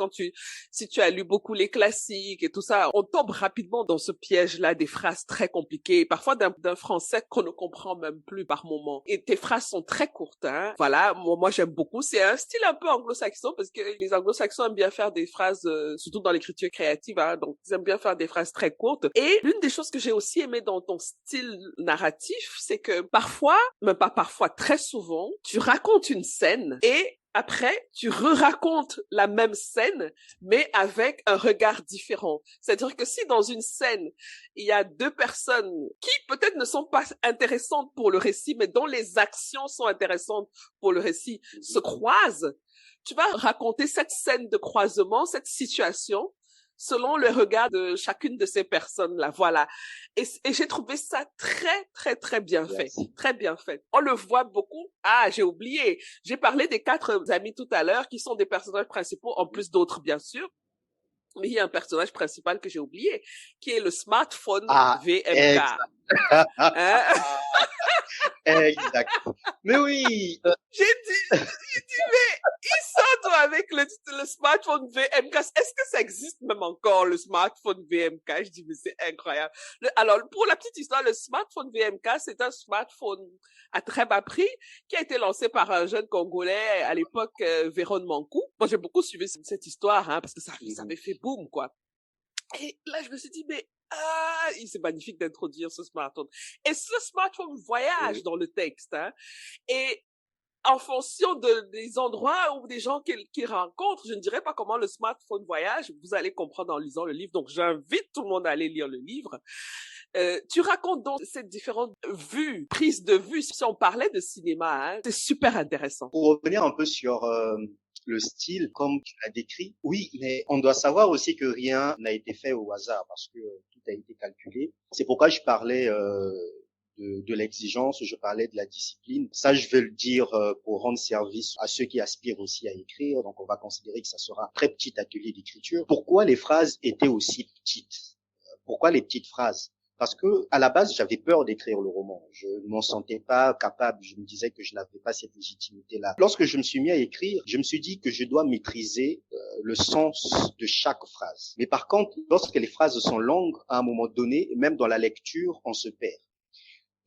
si tu as lu beaucoup les classiques et tout ça, on tombe rapidement dans ce piège-là des phrases très compliquées, parfois d'un français qu'on ne comprend même plus par moment. Et tes phrases sont très courtes, hein. Voilà, moi j'aime beaucoup. C'est un style un peu anglo-saxon, parce que les anglo-saxons aiment bien faire des phrases, surtout dans l'écriture créative, hein, donc ils aiment bien faire des phrases très courtes. Et l'une des choses que j'ai aussi aimé dans ton style narratif, c'est que parfois, même pas parfois, très souvent, tu racontes une scène et après, tu re-racontes la même scène, mais avec un regard différent. C'est-à-dire que si dans une scène, il y a deux personnes qui peut-être ne sont pas intéressantes pour le récit, mais dont les actions sont intéressantes pour le récit, se croisent, tu vas raconter cette scène de croisement, cette situation, selon le regard de chacune de ces personnes-là. Voilà. Et j'ai trouvé ça très, très, très bien fait. Très bien fait. On le voit beaucoup. Ah, j'ai oublié. J'ai parlé des 4 amis tout à l'heure qui sont des personnages principaux, en plus d'autres, bien sûr. Mais il y a un personnage principal que j'ai oublié, qui est le smartphone VMK. Hein? Exact. Mais oui. J'ai dit, mais il sort avec le smartphone VMK. Est-ce que ça existe même encore, le smartphone VMK? Je dis, mais c'est incroyable. Alors, pour la petite histoire, le smartphone VMK, c'est un smartphone à très bas prix qui a été lancé par un jeune Congolais à l'époque, Véron Mankou. Moi, j'ai beaucoup suivi cette histoire, hein, parce que ça avait fait boom, quoi. Et là, je me suis dit, mais c'est magnifique d'introduire ce smartphone. Et ce smartphone voyage dans le texte, hein. Et en fonction des endroits ou des gens qu'il rencontre. Je ne dirais pas comment le smartphone voyage. Vous allez comprendre en lisant le livre. Donc, j'invite tout le monde à aller lire le livre. Tu racontes donc ces différentes vues, prises de vue. Si on parlait de cinéma, hein, c'est super intéressant. Pour revenir un peu sur le style, comme tu l'as décrit, oui, mais on doit savoir aussi que rien n'a été fait au hasard parce que tout a été calculé. C'est pourquoi je parlais de l'exigence, je parlais de la discipline. Ça, je vais le dire pour rendre service à ceux qui aspirent aussi à écrire. Donc, on va considérer que ça sera un très petit atelier d'écriture. Pourquoi les phrases étaient aussi petites? Pourquoi les petites phrases? Parce que à la base, j'avais peur d'écrire le roman. Je ne m'en sentais pas capable. Je me disais que je n'avais pas cette légitimité-là. Lorsque je me suis mis à écrire, je me suis dit que je dois maîtriser le sens de chaque phrase. Mais par contre, lorsque les phrases sont longues, à un moment donné, même dans la lecture, on se perd.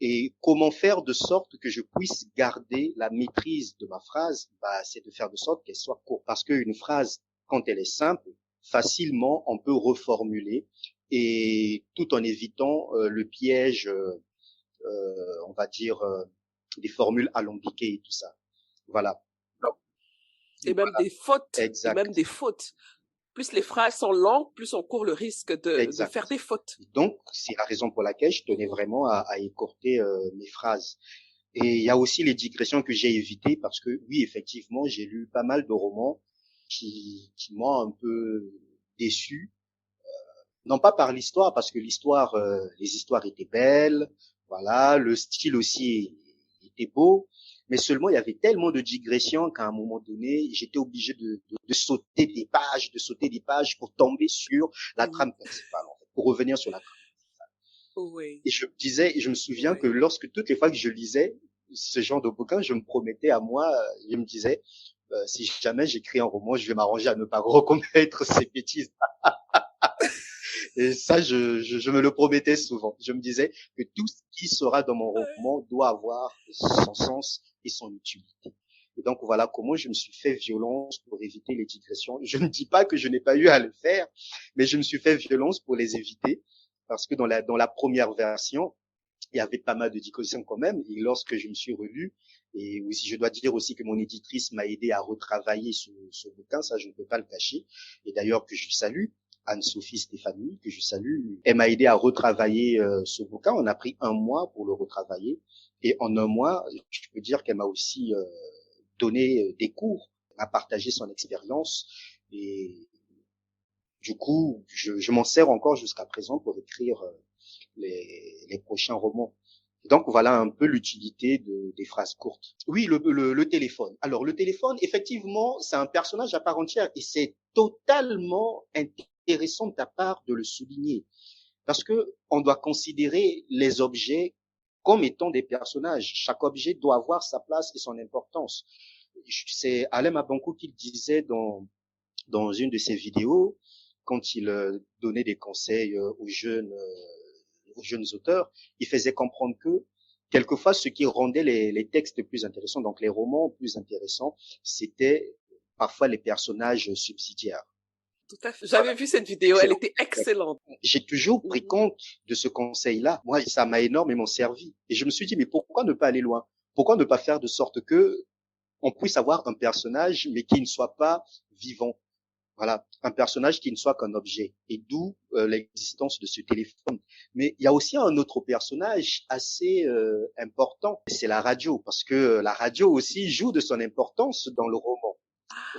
Et comment faire de sorte que je puisse garder la maîtrise de ma phrase? C'est de faire de sorte qu'elle soit courte. Parce qu'une phrase, quand elle est simple, facilement, on peut reformuler et tout en évitant le piège, on va dire, des formules alambiquées et tout ça. Voilà. Et même des fautes. Exact. Et même des fautes. Plus les phrases sont longues, plus on court le risque de faire des fautes. Donc, c'est la raison pour laquelle je tenais vraiment à écourter mes phrases. Et il y a aussi les digressions que j'ai évitées parce que, oui, effectivement, j'ai lu pas mal de romans qui m'ont un peu déçu. Non pas par l'histoire, parce que l'histoire, les histoires étaient belles, voilà, le style aussi était beau, mais seulement il y avait tellement de digressions qu'à un moment donné, j'étais obligé de sauter des pages pour tomber sur la trame principale, en fait, pour revenir sur la trame principale. Oui. Et je me souviens que lorsque toutes les fois que je lisais ce genre de bouquin, je me promettais à moi, je me disais, si jamais j'écris un roman, je vais m'arranger à ne pas recommettre ces bêtises. Et ça, je me le promettais souvent. Je me disais que tout ce qui sera dans mon roman doit avoir son sens et son utilité. Et donc, voilà comment je me suis fait violence pour éviter les digressions. Je ne dis pas que je n'ai pas eu à le faire, mais je me suis fait violence pour les éviter. Parce que dans la première version, il y avait pas mal de digressions quand même. Et lorsque je me suis relu, et aussi, je dois dire aussi que mon éditrice m'a aidé à retravailler ce bouquin, ça, je ne peux pas le cacher. Et d'ailleurs, que je salue. Anne-Sophie Stéphanie, que je salue. Elle m'a aidé à retravailler ce bouquin. On a pris 1 mois pour le retravailler. Et en 1 mois, je peux dire qu'elle m'a aussi donné des cours, à partager son expérience. Et du coup, je m'en sers encore jusqu'à présent pour écrire les prochains romans. Donc, voilà un peu l'utilité des phrases courtes. Oui, le téléphone. Alors, le téléphone, effectivement, c'est un personnage à part entière et c'est totalement intéressant de ta part de le souligner. Parce que on doit considérer les objets comme étant des personnages. Chaque objet doit avoir sa place et son importance. C'est Alain Mabankou qui le disait dans une de ses vidéos, quand il donnait des conseils aux jeunes auteurs, il faisait comprendre que quelquefois ce qui rendait les textes plus intéressants, donc les romans plus intéressants, c'était parfois les personnages subsidiaires. Tout à fait. J'avais vu cette vidéo, elle était excellente. J'ai toujours pris compte de ce conseil-là. Moi, ça m'a énormément servi. Et je me suis dit, mais pourquoi ne pas aller loin? Pourquoi ne pas faire de sorte que on puisse avoir un personnage, mais qui ne soit pas vivant? Voilà, un personnage qui ne soit qu'un objet. Et d'où l'existence de ce téléphone. Mais il y a aussi un autre personnage assez important, c'est la radio, parce que la radio aussi joue de son importance dans le roman.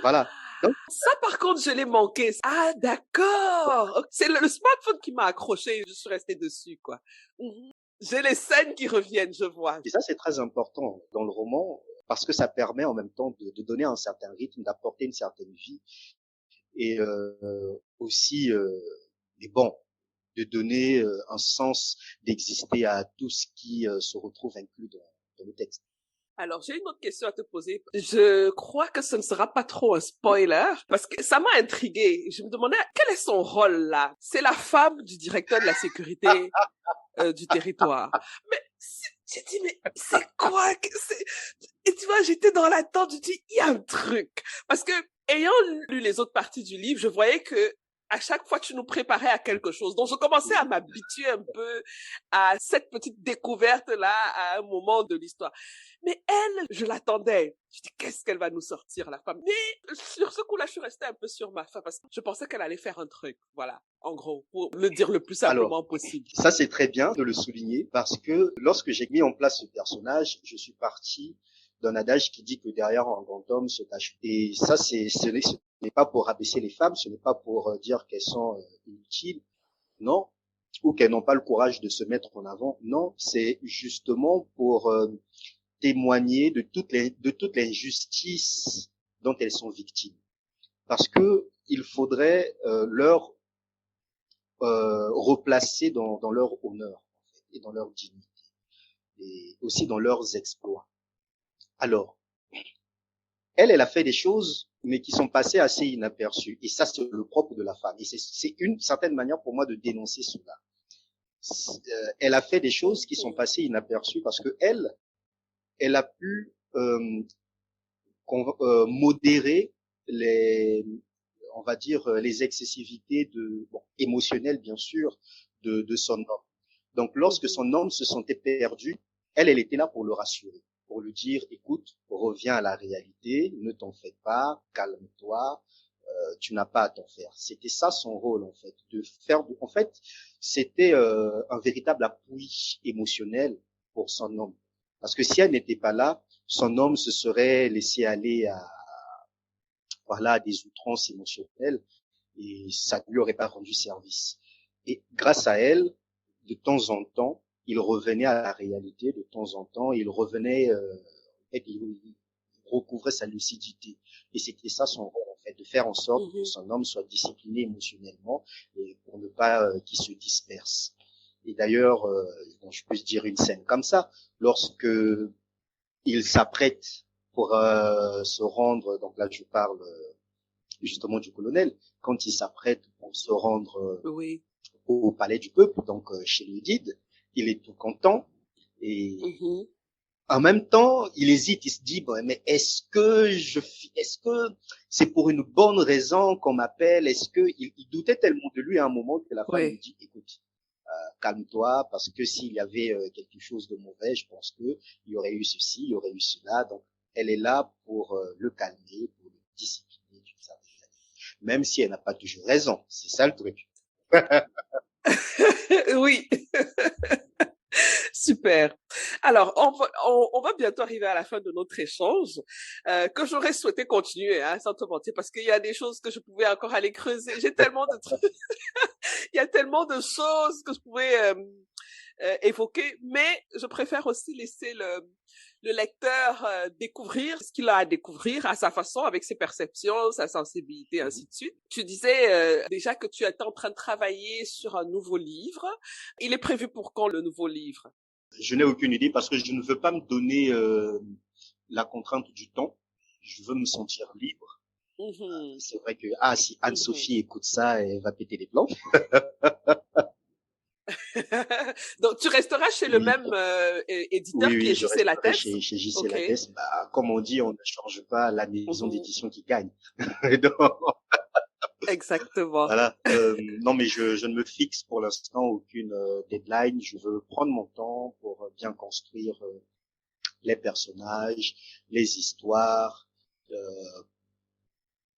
Voilà. Donc, ça, par contre, je l'ai manqué. Ah, d'accord. C'est le smartphone qui m'a accroché. Je suis restée dessus, quoi. J'ai les scènes qui reviennent, je vois. Et ça, c'est très important dans le roman, parce que ça permet en même temps de donner un certain rythme, d'apporter une certaine vie. Et aussi, mais bon, de donner un sens d'exister à tout ce qui se retrouve inclus dans le texte. Alors, j'ai une autre question à te poser. Je crois que ce ne sera pas trop un spoiler, parce que ça m'a intriguée. Je me demandais, quel est son rôle là? C'est la femme du directeur de la sécurité du territoire. Mais j'ai dit, mais c'est quoi que c'est? Et tu vois, j'étais dans l'attente, je dis, il y a un truc. Parce que, ayant lu les autres parties du livre, je voyais que à chaque fois, tu nous préparais à quelque chose. Donc, je commençais à m'habituer un peu à cette petite découverte-là à un moment de l'histoire. Mais elle, je l'attendais. Je dis, qu'est-ce qu'elle va nous sortir, la femme? Mais sur ce coup-là, je suis restée un peu sur ma faim parce que je pensais qu'elle allait faire un truc. Voilà, en gros, pour le dire le plus Alors, simplement possible. ça c'est très bien de le souligner parce que lorsque j'ai mis en place ce personnage, je suis parti d'un adage qui dit que derrière un grand homme se cache. Et ça, ce n'est pas pour rabaisser les femmes, ce n'est pas pour dire qu'elles sont inutiles, non, ou qu'elles n'ont pas le courage de se mettre en avant. Non, c'est justement pour témoigner de toute l'injustice dont elles sont victimes. Parce que il faudrait leur replacer dans leur honneur en fait, et dans leur dignité et aussi dans leurs exploits. Alors, elle a fait des choses, mais qui sont passées assez inaperçues. Et ça, c'est le propre de la femme. Et c'est une certaine manière pour moi de dénoncer cela. Elle a fait des choses qui sont passées inaperçues parce que elle a pu modérer on va dire, les excessivités émotionnelles, bien sûr, de son homme. Donc, lorsque son homme se sentait perdu, elle était là pour le rassurer, pour lui dire, écoute, reviens à la réalité, ne t'en fais pas, calme-toi, tu n'as pas à t'en faire. C'était ça son rôle, en fait, en fait, c'était un véritable appui émotionnel pour son homme. Parce que si elle n'était pas là, son homme se serait laissé aller à des outrances émotionnelles et ça ne lui aurait pas rendu service. Et grâce à elle, de temps en temps, il revenait à la réalité, de temps en temps, il revenait, il recouvrait sa lucidité. Et c'était ça son rôle, en fait, de faire en sorte que son homme soit discipliné émotionnellement et pour ne pas qu'il se disperse. Et d'ailleurs, je peux dire une scène comme ça, lorsque il s'apprête pour se rendre, donc là je parle justement du colonel, quand il s'apprête pour se rendre au palais du peuple, donc chez le guide, il est tout content et en même temps il hésite, il se dit bon, mais est-ce que c'est pour une bonne raison qu'on m'appelle, est-ce que il doutait tellement de lui à un moment que la femme lui dit écoute, calme-toi, parce que s'il y avait quelque chose de mauvais, je pense que il y aurait eu ceci, il y aurait eu cela. Donc, elle est là pour le calmer, pour le discipliner d'une certaine manière. Même si elle n'a pas toujours raison. C'est ça le truc. Oui. Super. Alors, on va bientôt arriver à la fin de notre échange, que j'aurais souhaité continuer, hein, sans te mentir, parce qu'il y a des choses que je pouvais encore aller creuser. J'ai tellement de trucs, il y a tellement de choses que je pouvais évoquer, mais je préfère aussi laisser le lecteur découvrir ce qu'il a à découvrir à sa façon, avec ses perceptions, sa sensibilité, ainsi de suite. Tu disais déjà que tu étais en train de travailler sur un nouveau livre. Il est prévu pour quand, le nouveau livre? Je n'ai aucune idée parce que je ne veux pas me donner la contrainte du temps. Je veux me sentir libre. C'est vrai que si Anne-Sophie écoute ça, elle va péter les plombs. Donc, tu resteras chez le même éditeur qui est JC Lattès? Chez JC Lattès. Bah, comme on dit, on ne change pas la maison d'édition qui gagne. Exactement. Voilà. Non, mais je ne me fixe pour l'instant aucune deadline. Je veux prendre mon temps pour bien construire les personnages, les histoires,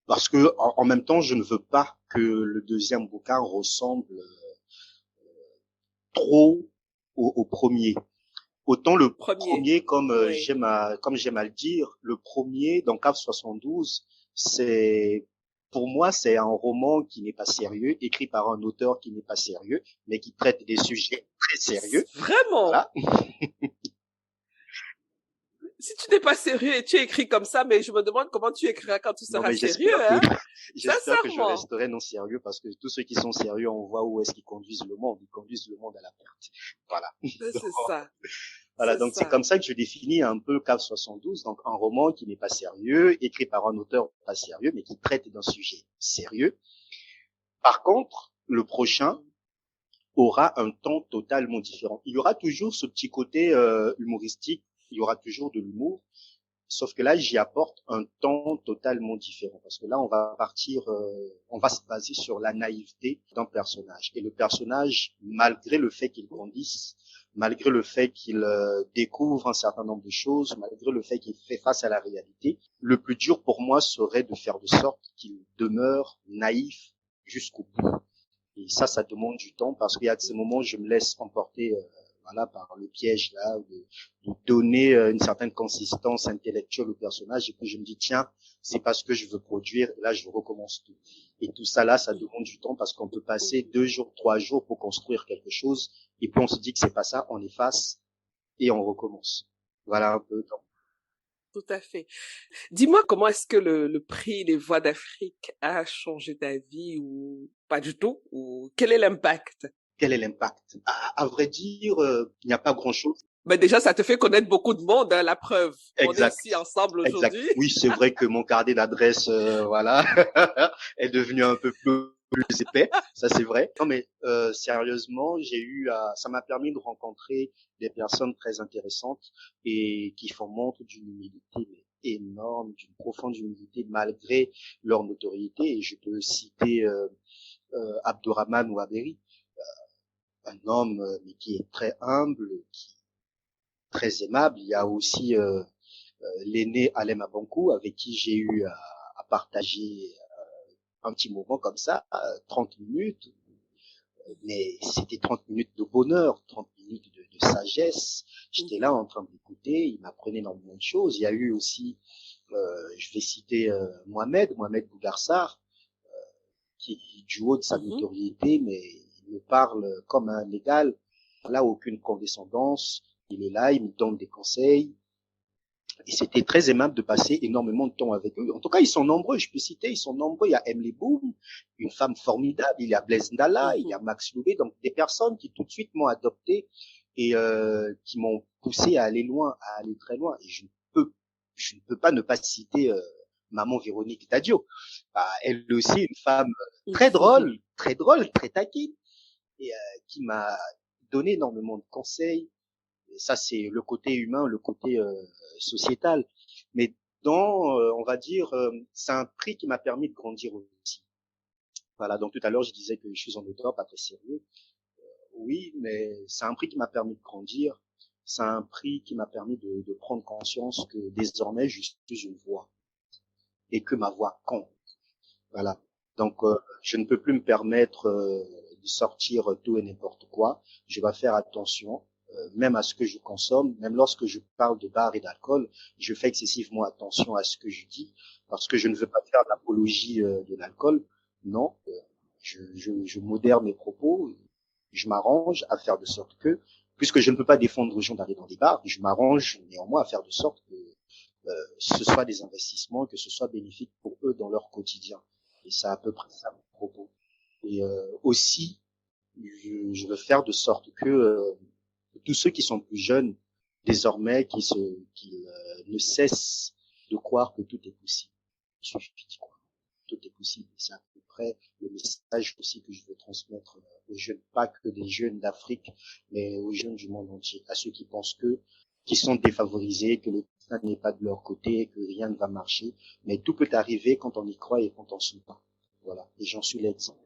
parce que en même temps, je ne veux pas que le deuxième bouquin ressemble trop au premier. Autant le premier comme j'aime à le dire, le premier dans Cave 72, pour moi, c'est un roman qui n'est pas sérieux, écrit par un auteur qui n'est pas sérieux, mais qui traite des sujets très sérieux. Vraiment? Voilà. Si tu n'es pas sérieux et tu écris comme ça, mais je me demande comment tu écriras quand tu seras sérieux, hein? J'espère que je resterai non sérieux parce que tous ceux qui sont sérieux, on voit où est-ce qu'ils conduisent le monde. Ils conduisent le monde à la perte. Voilà. C'est ça. Voilà, donc c'est comme ça que je définis un peu Cave 72, donc un roman qui n'est pas sérieux, écrit par un auteur pas sérieux, mais qui traite d'un sujet sérieux. Par contre, le prochain aura un ton totalement différent. Il y aura toujours ce petit côté humoristique, il y aura toujours de l'humour, Sauf que là, j'y apporte un temps totalement différent parce que là, on va se baser sur la naïveté d'un personnage. Et le personnage, malgré le fait qu'il grandisse, malgré le fait qu'il découvre un certain nombre de choses, malgré le fait qu'il fait face à la réalité, le plus dur pour moi serait de faire de sorte qu'il demeure naïf jusqu'au bout. Et ça demande du temps parce qu'il y a de ces moments où je me laisse emporter voilà, par le piège là, de donner une certaine consistance intellectuelle au personnage et puis je me dis tiens, c'est pas ce que je veux produire et là je recommence tout. Et tout ça là, ça demande du temps parce qu'on peut passer 2 jours, 3 jours pour construire quelque chose et puis on se dit que c'est pas ça, on efface et on recommence. Voilà un peu le temps. Tout à fait. Dis-moi, comment est-ce que le prix Les Voix d'Afrique a changé ta vie ou pas du tout? Ou quel est l'impact? Quel est l'impact? À vrai dire, il n'y a pas grand-chose. Ben déjà, ça te fait connaître beaucoup de monde, hein, la preuve. On est Exact. ici ensemble Exact. aujourd'hui. Oui, c'est vrai que mon carnet d'adresse, voilà, est devenu un peu plus épais. Ça, c'est vrai. Non, mais sérieusement, ça m'a permis de rencontrer des personnes très intéressantes et qui font montre d'une humilité mais énorme, d'une profonde humilité malgré leur notoriété. Et je peux citer Abdourahmane Ouaberi, un homme mais qui est très humble, qui est très aimable. Il y a aussi l'aîné Alem Abankou, avec qui j'ai eu à partager un petit moment comme ça, 30 minutes, mais c'était 30 minutes de bonheur, 30 minutes de sagesse. J'étais là en train d'écouter, il m'apprenait énormément de choses. Il y a eu aussi, je vais citer Mohamed Bougarsar, qui du haut de sa notoriété, mais il me parle comme un égal, là aucune condescendance, il est là, il me donne des conseils, et c'était très aimable de passer énormément de temps avec eux. En tout cas, ils sont nombreux, je peux citer, ils sont nombreux. Il y a Emily Boom, une femme formidable, il y a Blaise Ndala, il y a Max Loubet, donc des personnes qui tout de suite m'ont adopté et qui m'ont poussé à aller loin, à aller très loin. Et je ne peux pas ne pas citer maman Véronique Dadio. Elle aussi une femme très drôle, très taquine, et qui m'a donné énormément de conseils. Et ça, c'est le côté humain, le côté sociétal. Mais on va dire, c'est un prix qui m'a permis de grandir aussi. Voilà, donc tout à l'heure, je disais que je suis un auteur pas très sérieux. Oui, mais c'est un prix qui m'a permis de grandir. C'est un prix qui m'a permis de prendre conscience que désormais, je suis une voix et que ma voix compte. Voilà. Donc, je ne peux plus me permettre de sortir tout et n'importe quoi. Je vais faire attention, même à ce que je consomme. Même lorsque je parle de bar et d'alcool, je fais excessivement attention à ce que je dis, parce que je ne veux pas faire l'apologie de l'alcool. Non, je modère mes propos. Je m'arrange à faire de sorte que, puisque je ne peux pas défendre aux gens d'aller dans des bars, je m'arrange néanmoins à faire de sorte que ce soit des investissements, que ce soit bénéfique pour eux dans leur quotidien. Et c'est à peu près ça mon propos. Et aussi, je veux faire de sorte que tous ceux qui sont plus jeunes, désormais, qu'ils ne cessent de croire que tout est possible. Il suffit d'y croire. Tout est possible. Et c'est à peu près le message aussi que je veux transmettre aux jeunes, pas que des jeunes d'Afrique, mais aux jeunes du monde entier, à ceux qui pensent qui sont défavorisés, que le destin n'est pas de leur côté, que rien ne va marcher. Mais tout peut arriver quand on y croit et quand on s'y pas. Voilà. Et j'en suis l'exemple.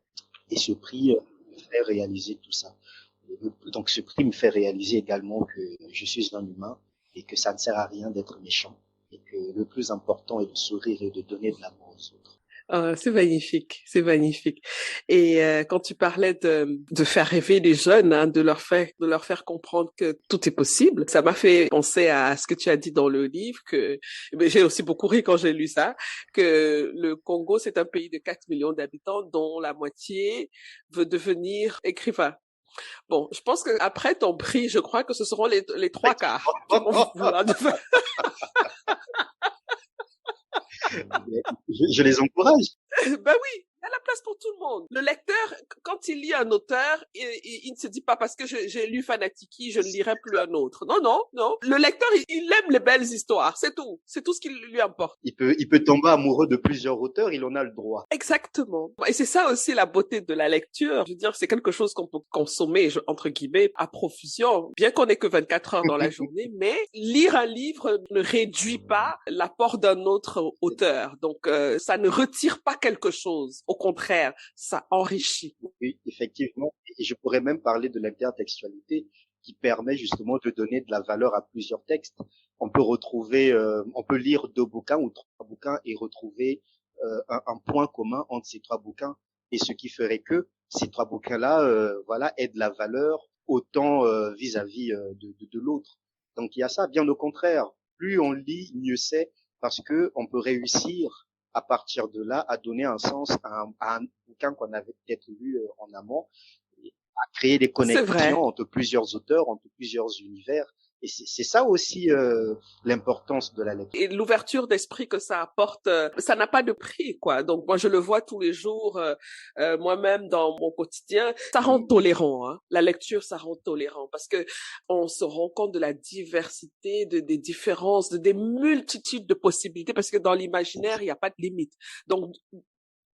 Et ce prix me fait réaliser tout ça. Donc ce prix me fait réaliser également que je suis un humain et que ça ne sert à rien d'être méchant. Et que le plus important est de sourire et de donner de l'amour aux autres. C'est magnifique, c'est magnifique. Et quand tu parlais de faire rêver les jeunes, hein, de leur faire comprendre que tout est possible, ça m'a fait penser à ce que tu as dit dans le livre, que j'ai aussi beaucoup ri quand j'ai lu ça, que le Congo c'est un pays de 4 millions d'habitants dont la moitié veut devenir écrivain. Bon, je pense que après ton prix, je crois que ce seront les 3/4 qui vont vouloir devenir. Je les encourage. Ben oui, la place pour tout le monde. Le lecteur, quand il lit un auteur, il ne se dit pas parce que j'ai lu Fanatiki, je ne lirai plus un autre. Non, non, non. Le lecteur, il aime les belles histoires, c'est tout. C'est tout ce qui lui importe. Il peut tomber amoureux de plusieurs auteurs, il en a le droit. Exactement. Et c'est ça aussi la beauté de la lecture. Je veux dire, c'est quelque chose qu'on peut consommer, entre guillemets, à profusion, bien qu'on ait que 24 heures dans la journée, mais lire un livre ne réduit pas l'apport d'un autre auteur. Donc, ça ne retire pas quelque chose. Au contraire, ça enrichit. Oui, effectivement. Et je pourrais même parler de l'intertextualité qui permet justement de donner de la valeur à plusieurs textes. On peut lire 2 bouquins ou 3 bouquins et retrouver un point commun entre ces 3 bouquins, et ce qui ferait que ces 3 bouquins-là, aient de la valeur autant vis-à-vis de l'autre. Donc il y a ça. Bien au contraire, plus on lit, mieux c'est, parce que on peut réussir à partir de là à donner un sens à un bouquin qu'on avait peut-être lu en amont, à créer des connexions entre plusieurs auteurs, entre plusieurs univers. Et c'est ça aussi l'importance de la lecture. Et l'ouverture d'esprit que ça apporte, ça n'a pas de prix, quoi. Donc moi je le vois tous les jours, moi-même dans mon quotidien. Ça rend tolérant, hein. La lecture, ça rend tolérant parce que on se rend compte de la diversité, des différences, des multitudes de possibilités. Parce que dans l'imaginaire, il n'y a pas de limite. Donc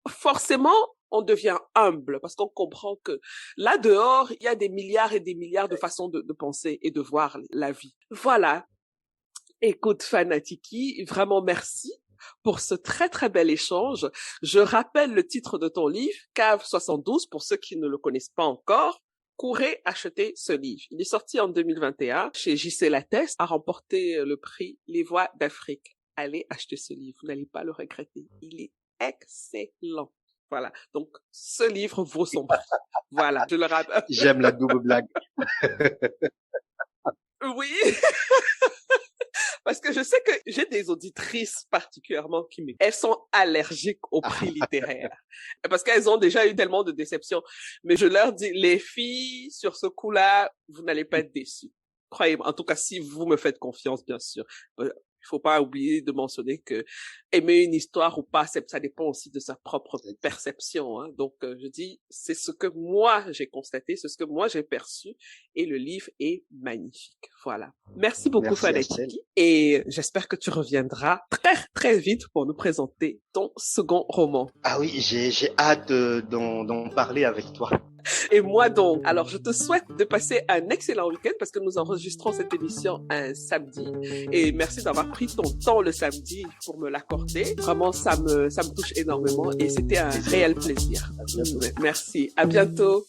forcément, on devient humble parce qu'on comprend que là dehors, il y a des milliards et des milliards de façons de penser et de voir la vie. Voilà. Écoute, Fanatiki, vraiment merci pour ce très très bel échange. Je rappelle le titre de ton livre, Cave 72, pour ceux qui ne le connaissent pas encore. Courez acheter ce livre. Il est sorti en 2021 chez J.C. Lattès, a remporté le prix Les Voix d'Afrique. Allez acheter ce livre, vous n'allez pas le regretter. Il est excellent. Voilà. Donc, ce livre vaut son prix. Voilà, je le rappelle. J'aime la double blague. Oui. Parce que je sais que j'ai des auditrices particulièrement elles sont allergiques au prix littéraire. Parce qu'elles ont déjà eu tellement de déceptions. Mais je leur dis, les filles, sur ce coup-là, vous n'allez pas être déçues. Croyez-moi. En tout cas, si vous me faites confiance, bien sûr. Il faut pas oublier de mentionner que aimer une histoire ou pas, ça dépend aussi de sa propre perception, hein. Donc, je dis, c'est ce que moi j'ai constaté, c'est ce que moi j'ai perçu, et le livre est magnifique. Voilà. Merci beaucoup, Fanatiki, et j'espère que tu reviendras très, très vite pour nous présenter ton second roman. Ah oui, j'ai hâte d'en parler avec toi. Et moi donc. Alors, je te souhaite de passer un excellent week-end parce que nous enregistrons cette émission un samedi. Et merci d'avoir pris ton temps le samedi pour me l'accorder. Vraiment, ça me touche énormément et c'était un réel plaisir. À bientôt. Merci. À bientôt.